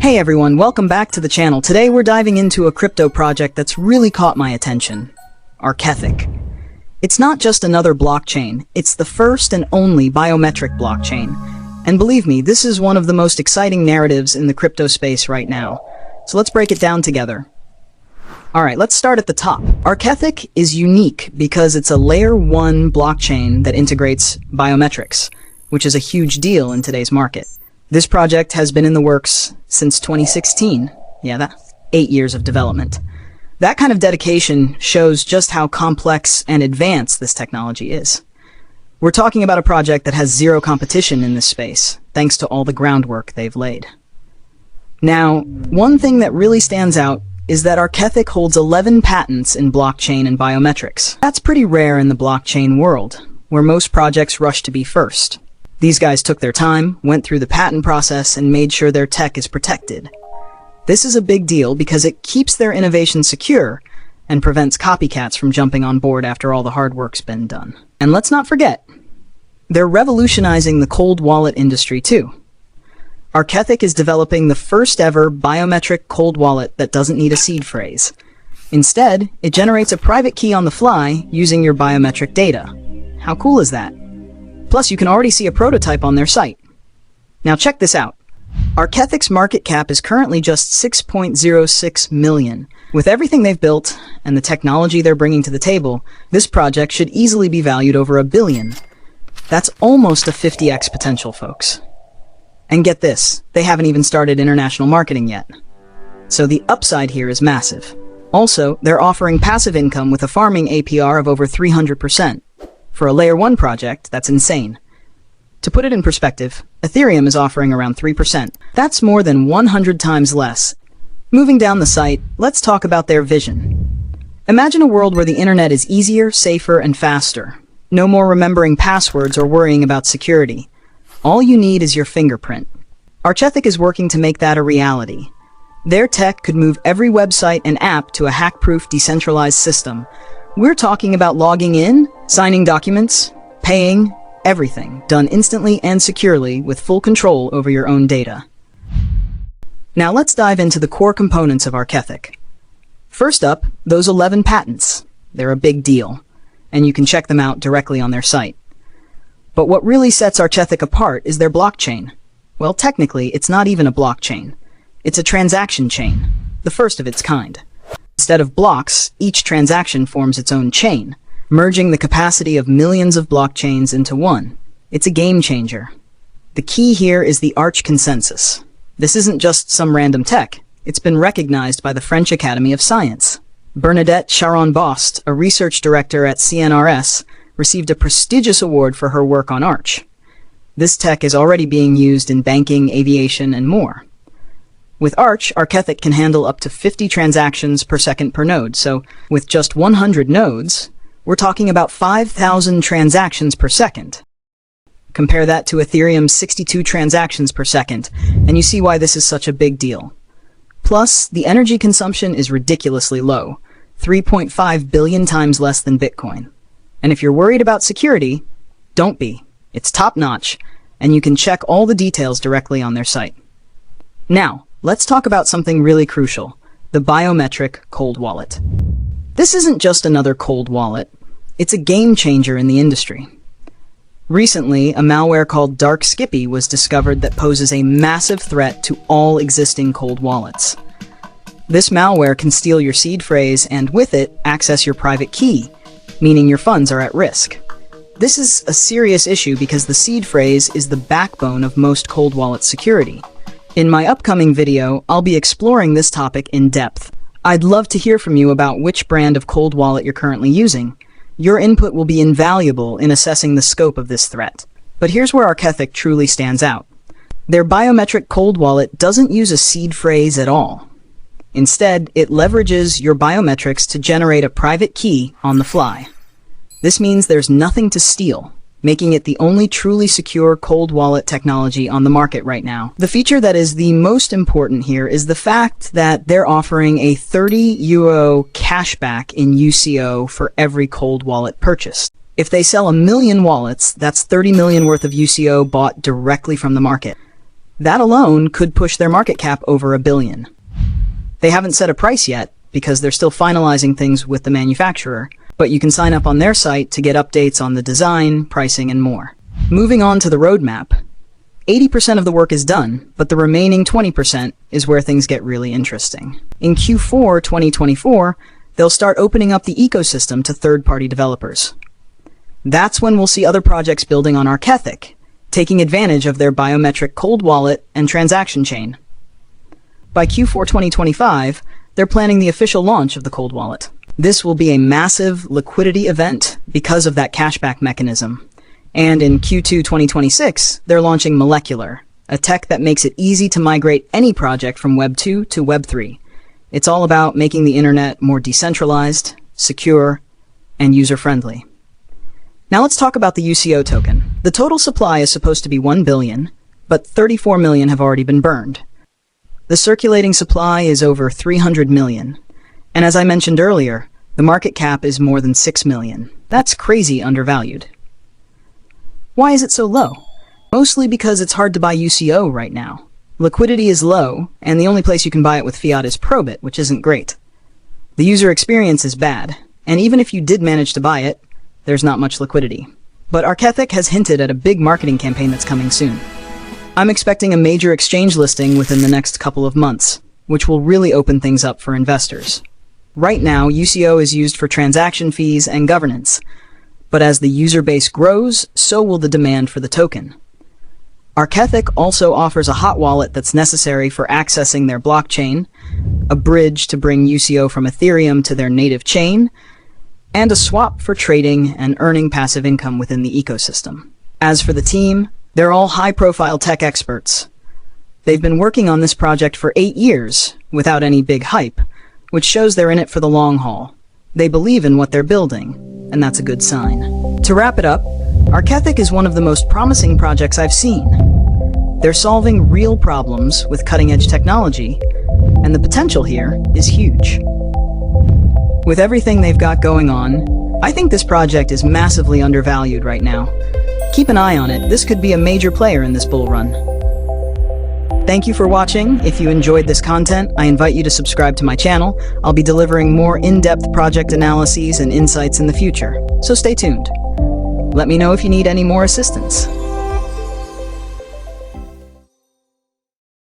Hey everyone, welcome back to the channel. Today we're diving into a crypto project that's really caught my attention. Archethic. It's not just another blockchain, it's the first and only biometric blockchain. And believe me, this is one of the most exciting narratives in the crypto space right now. So let's break it down together. Alright, let's start at the top. Archethic is unique because it's a layer 1 blockchain that integrates biometrics, which is a huge deal in today's market. This project has been in the works since 2016. Yeah, that's 8 years of development. That kind of dedication shows just how complex and advanced this technology is. We're talking about a project that has zero competition in this space, thanks to all the groundwork they've laid. Now, one thing that really stands out is that Archethic holds 11 patents in blockchain and biometrics. That's pretty rare in the blockchain world, where most projects rush to be first. These guys took their time, went through the patent process, and made sure their tech is protected. This is a big deal because it keeps their innovation secure and prevents copycats from jumping on board after all the hard work's been done. And let's not forget, they're revolutionizing the cold wallet industry too. Archethic is developing the first ever biometric cold wallet that doesn't need a seed phrase. Instead, it generates a private key on the fly using your biometric data. How cool is that? Plus, you can already see a prototype on their site. Now check this out. Archethic's market cap is currently just 6.06 million. With everything they've built and the technology they're bringing to the table, this project should easily be valued over $1 billion. That's almost a 50x potential, folks. And get this, they haven't even started international marketing yet. So the upside here is massive. Also, they're offering passive income with a farming APR of over 300%. For a layer 1 project, that's insane. To put it in perspective, Ethereum is offering around 3%. That's more than 100 times less. Moving down the site, let's talk about their vision. Imagine a world where the internet is easier, safer, and faster. No more remembering passwords or worrying about security. All you need is your fingerprint. Archethic is working to make that a reality. Their tech could move every website and app to a hack-proof, decentralized system. We're talking about logging in, signing documents, paying, everything done instantly and securely with full control over your own data. Now let's dive into the core components of Archethic. First up, those 11 patents. They're a big deal, and you can check them out directly on their site. But what really sets Archethic apart is their blockchain. Well, technically, it's not even a blockchain. It's a transaction chain, the first of its kind. Instead of blocks, each transaction forms its own chain, merging the capacity of millions of blockchains into one. It's a game changer. The key here is the Arch consensus. This isn't just some random tech. It's been recognized by the French Academy of Science. Bernadette Charon-Bost, a research director at CNRS, received a prestigious award for her work on Arch. This tech is already being used in banking, aviation, and more. With Arch, Archethic can handle up to 50 transactions per second per node, so with just 100 nodes, we're talking about 5,000 transactions per second. Compare that to Ethereum's 62 transactions per second, and you see why this is such a big deal. Plus, the energy consumption is ridiculously low, 3.5 billion times less than Bitcoin. And if you're worried about security, don't be. It's top-notch, and you can check all the details directly on their site. Now, let's talk about something really crucial, the biometric cold wallet. This isn't just another cold wallet. It's a game changer in the industry. Recently, a malware called Dark Skippy was discovered that poses a massive threat to all existing cold wallets. This malware can steal your seed phrase and, with it, access your private key, meaning your funds are at risk. This is a serious issue because the seed phrase is the backbone of most cold wallet security. In my upcoming video, I'll be exploring this topic in depth. I'd love to hear from you about which brand of cold wallet you're currently using. Your input will be invaluable in assessing the scope of this threat. But here's where Archethic truly stands out. Their biometric cold wallet doesn't use a seed phrase at all. Instead, it leverages your biometrics to generate a private key on the fly. This means there's nothing to steal, making it the only truly secure cold wallet technology on the market right now. The feature that is the most important here is the fact that they're offering a 30 euro cashback in UCO for every cold wallet purchased. If they sell 1 million wallets, that's 30 million worth of UCO bought directly from the market. That alone could push their market cap over $1 billion. They haven't set a price yet because they're still finalizing things with the manufacturer, but you can sign up on their site to get updates on the design, pricing, and more. Moving on to the roadmap, 80% of the work is done, but the remaining 20% is where things get really interesting. In Q4 2024, they'll start opening up the ecosystem to third-party developers. That's when we'll see other projects building on Archethic, taking advantage of their biometric cold wallet and transaction chain. By Q4 2025, they're planning the official launch of the cold wallet. This will be a massive liquidity event because of that cashback mechanism. And in Q2 2026, they're launching Molecular, a tech that makes it easy to migrate any project from Web 2 to Web 3. It's all about making the internet more decentralized, secure, and user-friendly. Now let's talk about the UCO token. The total supply is supposed to be 1 billion, but 34 million have already been burned. The circulating supply is over 300 million. And as I mentioned earlier, the market cap is more than 6 million. That's crazy undervalued. Why is it so low? Mostly because it's hard to buy UCO right now. Liquidity is low, and the only place you can buy it with fiat is Probit, which isn't great. The user experience is bad, and even if you did manage to buy it, there's not much liquidity. But Archethic has hinted at a big marketing campaign that's coming soon. I'm expecting a major exchange listing within the next couple of months, which will really open things up for investors. Right now, UCO is used for transaction fees and governance, but as the user base grows, so will the demand for the token. Archethic also offers a hot wallet that's necessary for accessing their blockchain, a bridge to bring UCO from Ethereum to their native chain, and a swap for trading and earning passive income within the ecosystem. As for the team, they're all high-profile tech experts. They've been working on this project for 8 years without any big hype, which shows they're in it for the long haul. They believe in what they're building, and that's a good sign. To wrap it up, Archethic is one of the most promising projects I've seen. They're solving real problems with cutting-edge technology, and the potential here is huge. With everything they've got going on, I think this project is massively undervalued right now. Keep an eye on it. This could be a major player in this bull run. Thank you for watching. If you enjoyed this content, I invite you to subscribe to my channel. I'll be delivering more in-depth project analyses and insights in the future, so stay tuned. Let me know if you need any more assistance.